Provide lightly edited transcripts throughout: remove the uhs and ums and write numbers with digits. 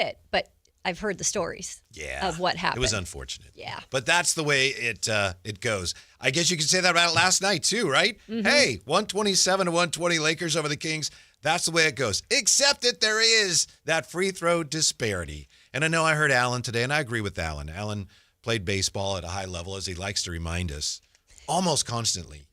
it, but I've heard the stories of what happened. It was unfortunate. Yeah. But that's the way it goes. I guess you could say that about last night too, right? Mm-hmm. Hey, 127-120 Lakers over the Kings. That's the way it goes. Except that there is that free throw disparity. And I know I heard Alan today, and I agree with Alan. Alan played baseball at a high level, as he likes to remind us, almost constantly.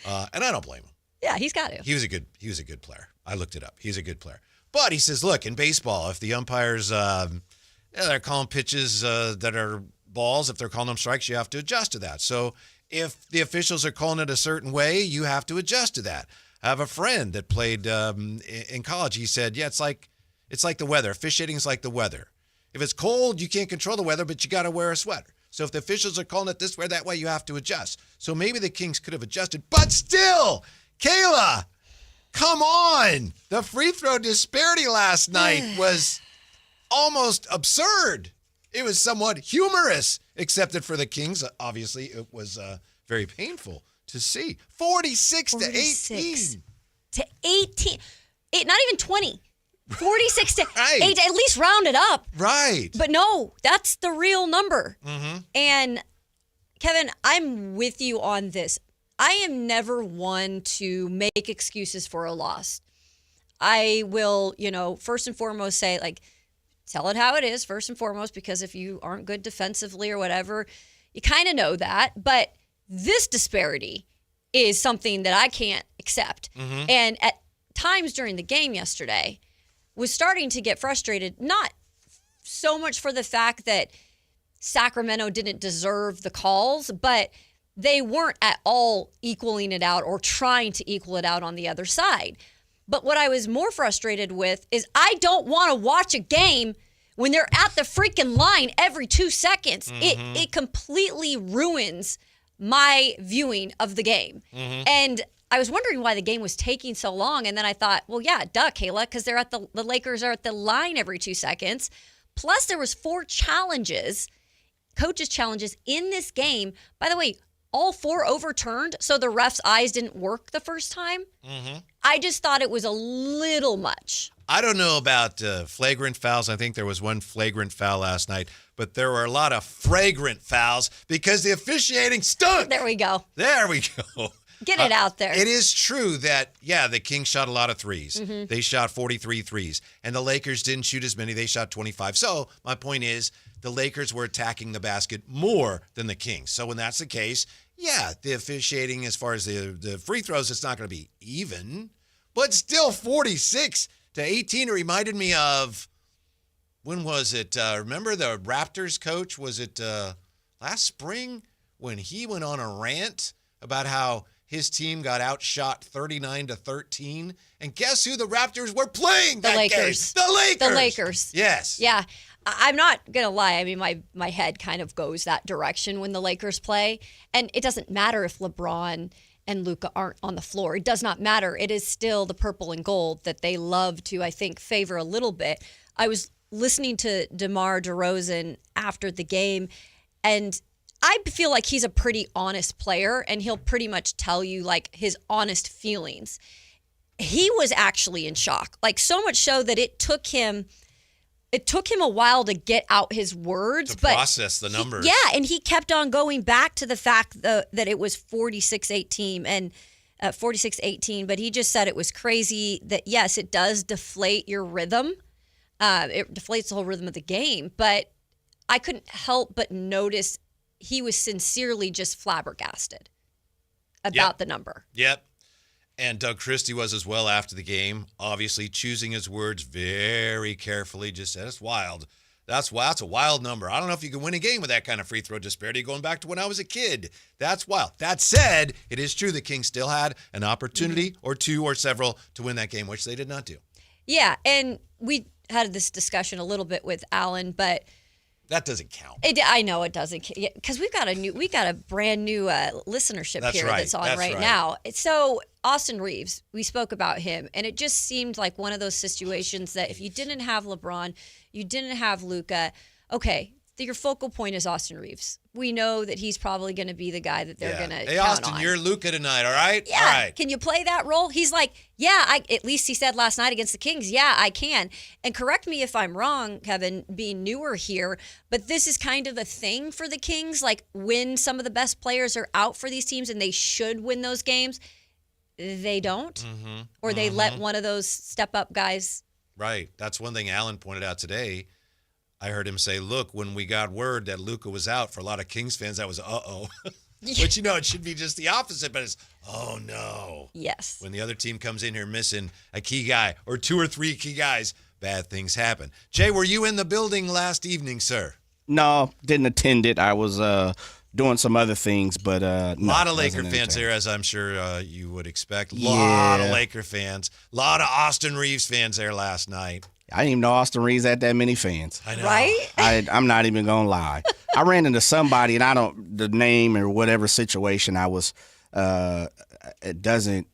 And I don't blame him. Yeah, he's got to. He was a good player. I looked it up. He's a good player. But he says, look, in baseball, if the umpires they're calling pitches that are balls, if they're calling them strikes, you have to adjust to that. So if the officials are calling it a certain way, you have to adjust to that. I have a friend that played in college. He said, yeah, it's like the weather. Officiating is like the weather. If it's cold, you can't control the weather, but you got to wear a sweater. So if the officials are calling it this way, that way, you have to adjust. So maybe the Kings could have adjusted, but still, Kayla, come on. The free throw disparity last night was almost absurd. It was somewhat humorous, except that for the Kings, obviously, it was very painful to see. 46 to 18. To 18. Not even 20. 46 to right. 8. At least round it up. Right. But no, that's the real number. Mm-hmm. And Kevin, I'm with you on this. I am never one to make excuses for a loss. I will, first and foremost say, tell it how it is, first and foremost, because if you aren't good defensively or whatever, you kind of know that. But this disparity is something that I can't accept. Mm-hmm. And at times during the game yesterday, was starting to get frustrated, not so much for the fact that Sacramento didn't deserve the calls, but they weren't at all equaling it out or trying to equal it out on the other side. But what I was more frustrated with is I don't want to watch a game when they're at the freaking line every 2 seconds. Mm-hmm. It completely ruins my viewing of the game. Mm-hmm. And I was wondering why the game was taking so long. And then I thought, well, yeah, duh, Kayla, because they're at the Lakers are at the line every 2 seconds. Plus, there was 4 challenges, coaches' challenges in this game. By the way, all 4 overturned, so the ref's eyes didn't work the first time. Mm-hmm. I just thought it was a little much. I don't know about flagrant fouls. I think there was one flagrant foul last night, but there were a lot of fragrant fouls because the officiating stunk. There we go. There we go. Get it out there. It is true that, the Kings shot a lot of threes. Mm-hmm. They shot 43 threes. And the Lakers didn't shoot as many. They shot 25. So my point is the Lakers were attacking the basket more than the Kings. So when that's the case, the officiating as far as the free throws, it's not going to be even. But still 46 to 18. It reminded me of, when was it? Remember the Raptors coach? Was it last spring when he went on a rant about how his team got outshot 39 to 13? And guess who the Raptors were playing that Lakers. game? The Lakers. The Lakers. Yes. Yeah. I'm not going to lie. I mean, my head kind of goes that direction when the Lakers play. And it doesn't matter if LeBron and Luka aren't on the floor. It does not matter. It is still the purple and gold that they love to, I think, favor a little bit. I was listening to DeMar DeRozan after the game, and I feel like he's a pretty honest player, and he'll pretty much tell you his honest feelings. He was actually in shock, so much so that it took him a while to get out his words. To process the numbers. And he kept on going back to the fact that it was 46-18 and 46-18, but he just said it was crazy that, yes, it does deflate your rhythm. It deflates the whole rhythm of the game, but I couldn't help but notice he was sincerely just flabbergasted about the number. Yep. And Doug Christie was as well after the game, obviously choosing his words very carefully, just said, it's wild. That's a wild number. I don't know if you can win a game with that kind of free throw disparity going back to when I was a kid. That's wild. That said, it is true the Kings still had an opportunity or two or several to win that game, which they did not do. Yeah, and we had this discussion a little bit with Alan, but that doesn't count. I know it doesn't, because we got a brand new listenership that's on right now. So Austin Reaves, we spoke about him, and it just seemed like one of those situations that if you didn't have LeBron, you didn't have Luka, okay, your focal point is Austin Reaves. We know that he's probably going to be the guy that they're going to Hey, count Austin, on. you're Luka tonight, all right? Yeah. All right. Can you play that role? He's like, yeah, at least he said last night against the Kings, yeah, I can. And correct me if I'm wrong, Kevin, being newer here, but this is kind of a thing for the Kings. Like when some of the best players are out for these teams and they should win those games, they don't. Or they let one of those step-up guys. Right. That's one thing Alan pointed out today. I heard him say, look, when we got word that Luka was out, for a lot of Kings fans, that was uh-oh. Which, it should be just the opposite, but it's, oh, no. Yes. When the other team comes in here missing a key guy or 2 or 3 key guys, bad things happen. Jay, were you in the building last evening, sir? No, didn't attend it. I was doing some other things, but a lot of Laker fans there, as I'm sure you would expect. A lot of Laker fans. A lot of Austin Reaves fans there last night. I didn't even know Austin Reaves had that many fans. I know. Right? I'm not even going to lie. I ran into somebody, and the name or whatever situation I was, it doesn't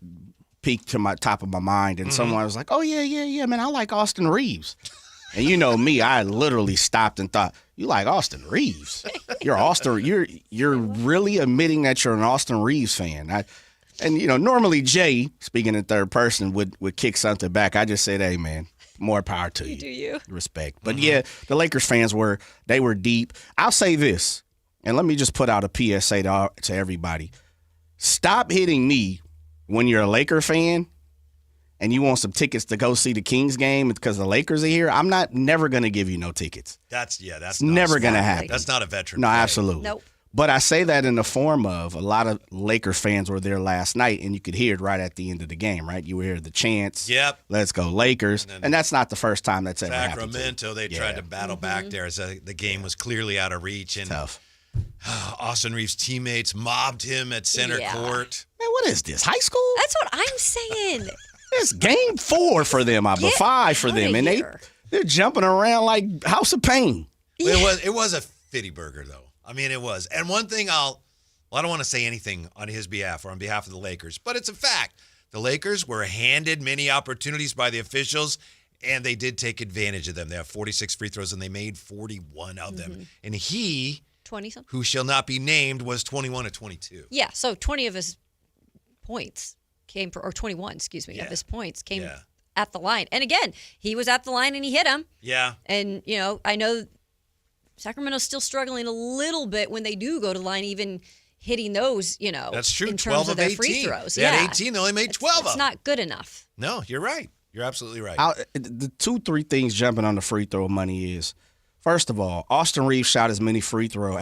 peek to my top of my mind. And someone was like, oh, yeah, man, I like Austin Reaves. And you know me, I literally stopped and thought, you like Austin Reaves? You're really admitting that you're an Austin Reaves fan. Normally Jay, speaking in third person, would kick something back. I just said, hey, man, more power to you. Do you? Respect. But yeah, the Lakers fans were deep. I'll say this, and let me just put out a PSA to everybody. Stop hitting me when you're a Laker fan and you want some tickets to go see the Kings game because the Lakers are here. I'm never going to give you no tickets. That's never going to happen. That's not a veteran No, play. absolutely. Nope. But I say that in the form of a lot of Laker fans were there last night, and you could hear it right at the end of the game, right? You would hear the chants. Yep. Let's go Lakers. And that's not the first time that's ever happened. Sacramento, they tried to battle back there as the game was clearly out of reach. And Tough. Austin Reaves' teammates mobbed him at center court. Man, what is this, high school? That's what I'm saying. It's game 4 for them, but 5 for them. And they're jumping around like House of Pain. Well, it was a fitty burger, though. I mean, it was. And one thing I don't want to say anything on his behalf or on behalf of the Lakers, but it's a fact. The Lakers were handed many opportunities by the officials, and they did take advantage of them. They have 46 free throws, and they made 41 of them. And he, 20-something? who shall not be named, was 21 of 22. Yeah, so 20 of his points came or 21, excuse me, of his points came at the line. And again, he was at the line and he hit him. Yeah. And, I know Sacramento's still struggling a little bit when they do go to the line, even hitting those, That's true. in 12 terms of their 18. free throws. They had 18, they only made 12 of them. It's not good enough. No, you're right. You're absolutely right. The 2-3 things jumping on the free throw money is, first of all, Austin Reaves shot as many free throw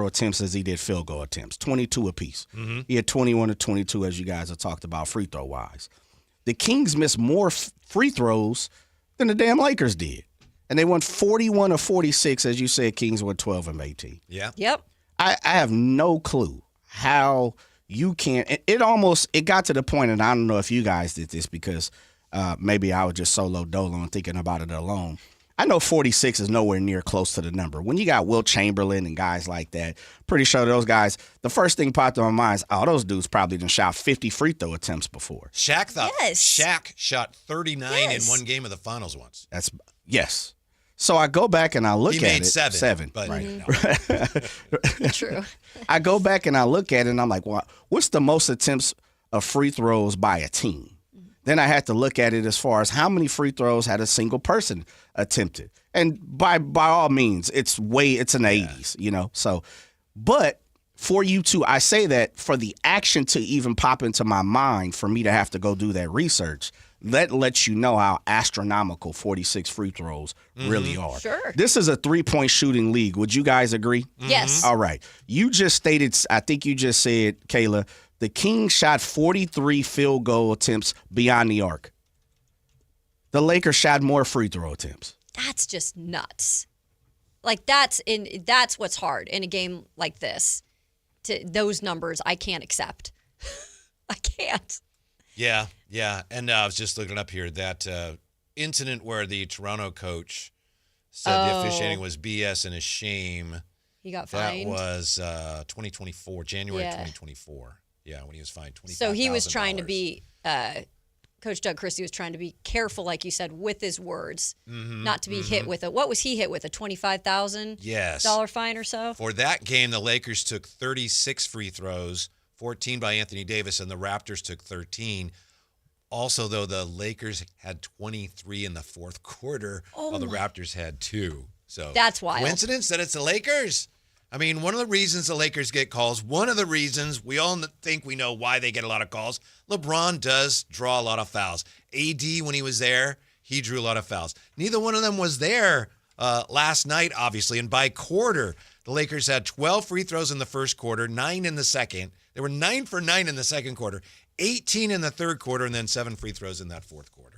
attempts as he did field goal attempts, 22 apiece. He had 21 to 22, as you guys have talked about free throw wise. The Kings missed more free throws than the damn Lakers did. And they went 41 of 46, as you said. Kings went 12 of 18. Yeah. Yep. I have no clue how you can. It got to the point, and I don't know if you guys did this because maybe I was just solo dolo and thinking about it alone. I know 46 is nowhere near close to the number. When you got Wilt Chamberlain and guys like that, pretty sure those guys, the first thing popped in my mind is, those dudes probably done shot 50 free throw attempts before. Shaq shot 39 in one game of the finals once. Yes. So I go back and I look at it. He made 7. But right. True. I go back and I look at it and I'm like, well, what's the most attempts of free throws by a team? Then I had to look at it as far as how many free throws had a single person attempted. And by all means, it's in the 80s, So, but for you to, I say that for the action to even pop into my mind, for me to have to go do that research, that lets you know how astronomical 46 free throws really are. Sure. This is a 3-point shooting league. Would you guys agree? Yes. All right. You just stated, I think you just said, Kayla, the Kings shot 43 field goal attempts beyond the arc. The Lakers shot more free throw attempts. That's just nuts. Like that's what's hard in a game like this. Those numbers I can't accept. I can't. Yeah. And I was just looking up here that incident where the Toronto coach said the officiating was BS and a shame. He got fined. That was 2024, January 2024. Yeah, when he was fined $25,000. So he was trying to be Coach Doug Christie was trying to be careful, like you said, with his words, not to be hit with what was he hit with, a $25,000 fine or so? For that game, the Lakers took 36 free throws, 14 by Anthony Davis, and the Raptors took 13. Also, though, the Lakers had 23 in the fourth quarter, while the Raptors had 2. So that's wild. Coincidence that it's the Lakers? I mean, one of the reasons the Lakers get calls, one of the reasons we all think we know why they get a lot of calls, LeBron does draw a lot of fouls. AD, when he was there, he drew a lot of fouls. Neither one of them was there last night, obviously, and by quarter, the Lakers had 12 free throws in the first quarter, 9 in the second. They were 9 for 9 in the second quarter, 18 in the third quarter, and then 7 free throws in that fourth quarter.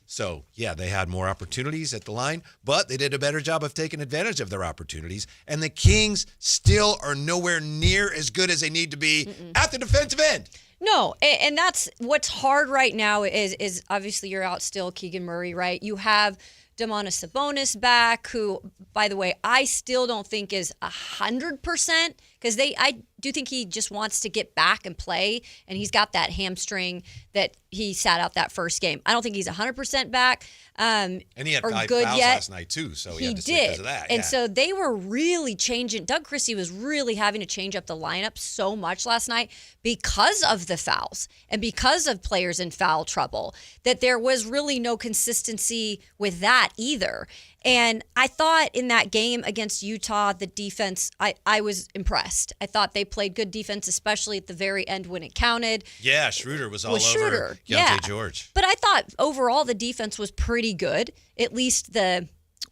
So, yeah, they had more opportunities at the line, but they did a better job of taking advantage of their opportunities. And the Kings still are nowhere near as good as they need to be at the defensive end. No, and that's what's hard right now is obviously you're out still, Keegan Murray, right? You have Domantas Sabonis back, who, by the way, I still don't think is 100%, because I do think he just wants to get back and play, and he's got that hamstring that he sat out that first game. I don't think he's 100% back. And he had 5 good fouls yet. last night, too, so he had to did. sit because of that. And so they were really changing. Doug Christie was really having to change up the lineup so much last night because of the fouls and because of players in foul trouble, that there was really no consistency with that either. And I thought in that game against Utah, the defense, I was impressed. I thought they played good defense, especially at the very end when it counted. Yeah, Schroeder was all over Keontae George. But I thought overall the defense was pretty good. At least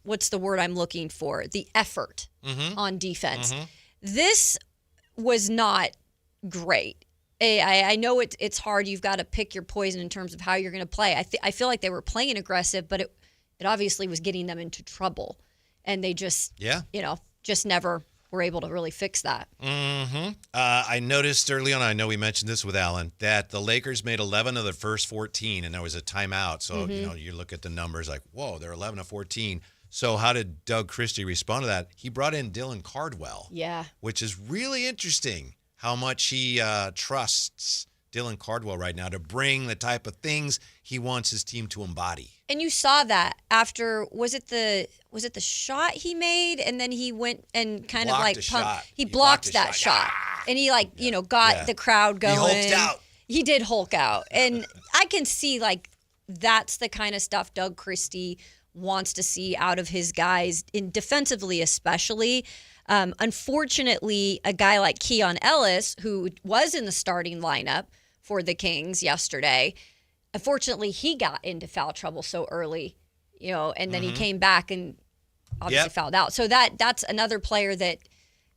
what's the word I'm looking for? The effort on defense. This was not great. I know it's hard. You've got to pick your poison in terms of how you're going to play. I feel like they were playing aggressive, but it obviously was getting them into trouble. And they just, just never were able to really fix that. I noticed early on, I know we mentioned this with Alan, that the Lakers made 11 of the first 14, and there was a timeout. So, you look at the numbers like, whoa, they're 11 of 14. So how did Doug Christie respond to that? He brought in Dylan Cardwell. Yeah. Which is really interesting how much he trusts Dylan Cardwell right now to bring the type of things he wants his team to embody. And you saw that after, was it the shot he made, and then he went and kind blocked of like pumped. He blocked that shot. And he got the crowd going. He hulked out. He did hulk out. And I can see that's the kind of stuff Doug Christie wants to see out of his guys, in defensively especially. Unfortunately, a guy like Keon Ellis, who was in the starting lineup for the Kings yesterday, unfortunately, he got into foul trouble so early, and then he came back and obviously fouled out. So that's another player that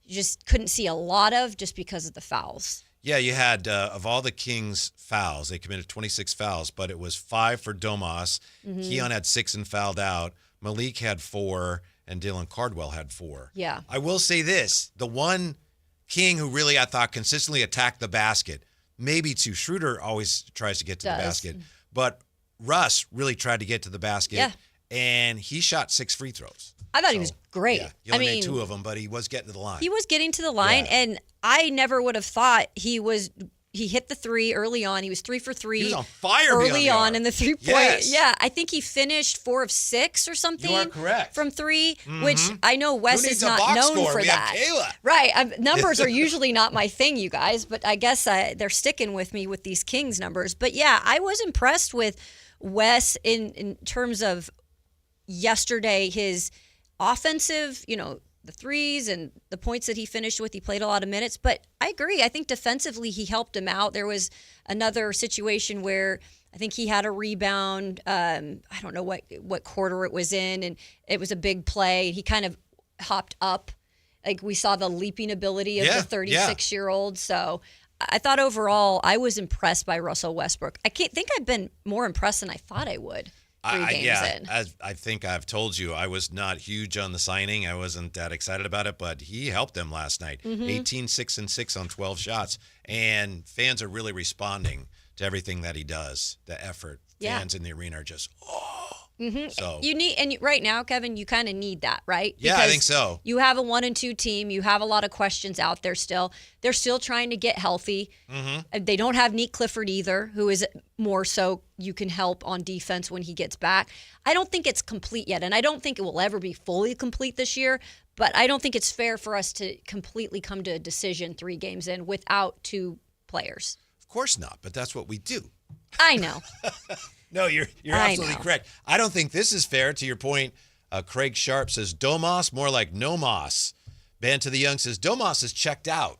you just couldn't see a lot of just because of the fouls. Yeah, you had, of all the Kings' fouls, they committed 26 fouls, but it was 5 for Domas. Keon had 6 and fouled out. Malik had 4, and Dylan Cardwell had 4. Yeah. I will say this. The one King who really, I thought, consistently attacked the basket, maybe too. Schroeder always tries to get to the basket, but Russ really tried to get to the basket, and he shot 6 free throws. I thought he was great. Yeah, he only made 2 of them, but he was getting to the line. He was getting to the line, and I never would have thought he hit the 3 early on. He was 3 for 3. He was on fire early on in the 3-point. Yes. Yeah, I think he finished 4 of 6 or something. You are correct. From 3, which I know Wes is not known for we that. Have Kayla. Right. Numbers are usually not my thing, you guys, but I guess they're sticking with me with these Kings numbers. But yeah, I was impressed with Wes in terms of yesterday, his offensive, the threes and the points that he finished with. He played a lot of minutes, but I agree. I think defensively he helped him out. There was another situation where I think he had a rebound. I don't know what quarter it was in, and it was a big play. He kind of hopped up. Like, we saw the leaping ability of the 36-year-old. So I thought overall I was impressed by Russell Westbrook. I think I've been more impressed than I thought I would. As I think I've told you, I was not huge on the signing. I wasn't that excited about it, but he helped them last night. 18, 6 and 6 on 12 shots. And fans are really responding to everything that he does, the effort. Fans in the arena are just, So You need, and right now, Kevin, you kind of need that, right? Yeah, I think so. You have a 1-2 team. You have a lot of questions out there still. They're still trying to get healthy. They don't have Neat Clifford either, who is more so you can help on defense when he gets back. I don't think it's complete yet, and I don't think it will ever be fully complete this year, but I don't think it's fair for us to completely come to a decision 3 games in without 2 players. of course not, but that's what we do. I know. No, you're I absolutely know. correct. I don't think this is fair. To your point, Craig Sharp says Domas, more like no moss. Band to the Young says Domas is checked out.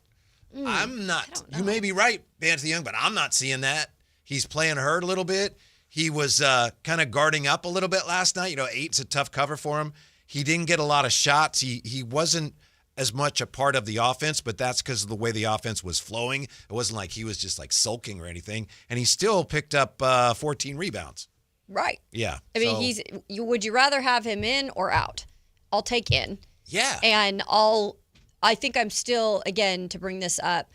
I'm not. You may be right, Band to the Young, but I'm not seeing that. He's playing hurt a little bit. He was kind of guarding up a little bit last night. 8's a tough cover for him. He didn't get a lot of shots. He wasn't as much a part of the offense, but that's because of the way the offense was flowing. It wasn't like he was just like sulking or anything. And he still picked up 14 rebounds. Right. Yeah. I mean, would you rather have him in or out? I'll take in. Yeah. And I think I'm still, again, to bring this up,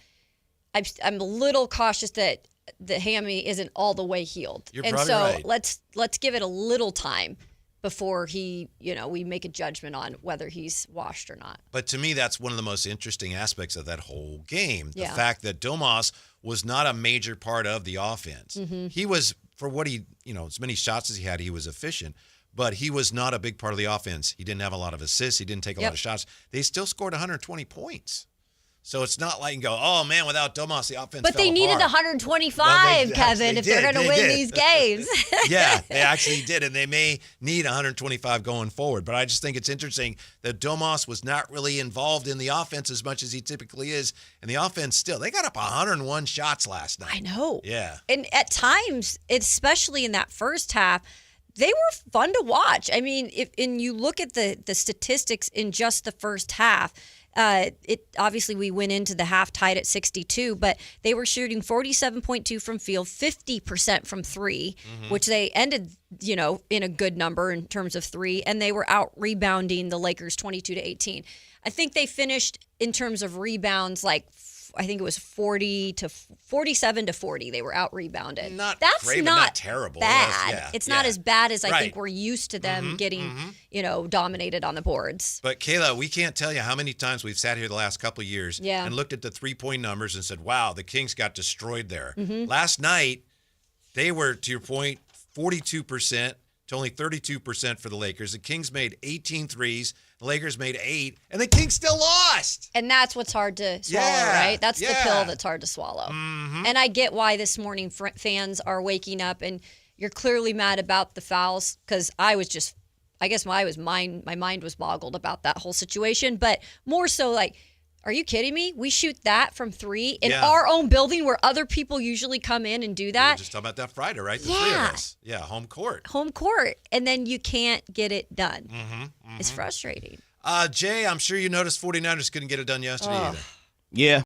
I'm a little cautious that the hammy isn't all the way healed. You're and probably so right. let's give it a little time before we make a judgment on whether he's washed or not. But to me, that's one of the most interesting aspects of that whole game. The Yeah. fact that Domas was not a major part of the offense. He was, for what he, as many shots as he had, he was efficient, but he was not a big part of the offense. He didn't have a lot of assists. He didn't take a lot of shots. They still scored 120 points. So it's not like you can go, oh, man, without Domas, the offense But fell they needed apart. 125, Kevin, if they're going to win these games. Yeah, they actually did, and they may need 125 going forward. But I just think it's interesting that Domas was not really involved in the offense as much as he typically is. And the offense still, they got up 101 shots last night. I know. Yeah. And at times, especially in that first half, they were fun to watch. I mean, and you look at the statistics in just the first half, obviously we went into the half tied at 62, but they were shooting 47.2 from field, 50% from 3, which they ended, in a good number in terms of 3, and they were out rebounding the Lakers 22-18. I think they finished in terms of rebounds I think it was 47-40. They were out rebounded. That's great, but not terrible. Bad. Yeah, it's not as bad as I think Right. we're used to them getting, dominated on the boards. But Kayla, we can't tell you how many times we've sat here the last couple of years and looked at the 3-point numbers and said, wow, the Kings got destroyed there. Last night, they were, to your point, 42% to only 32% for the Lakers. The Kings made 18 threes. The Lakers made 8, and the Kings still lost. And that's what's hard to swallow, right? That's the pill that's hard to swallow. And I get why this morning fans are waking up, and you're clearly mad about the fouls, because I guess my mind was boggled about that whole situation. But more so like, are you kidding me? We shoot that from 3 in our own building where other people usually come in and do that. We were just talking about that Friday, right? The 3 of us. Yeah, home court. Home court. And then you can't get it done. It's frustrating. Jay, I'm sure you noticed 49ers couldn't get it done yesterday either. Yeah,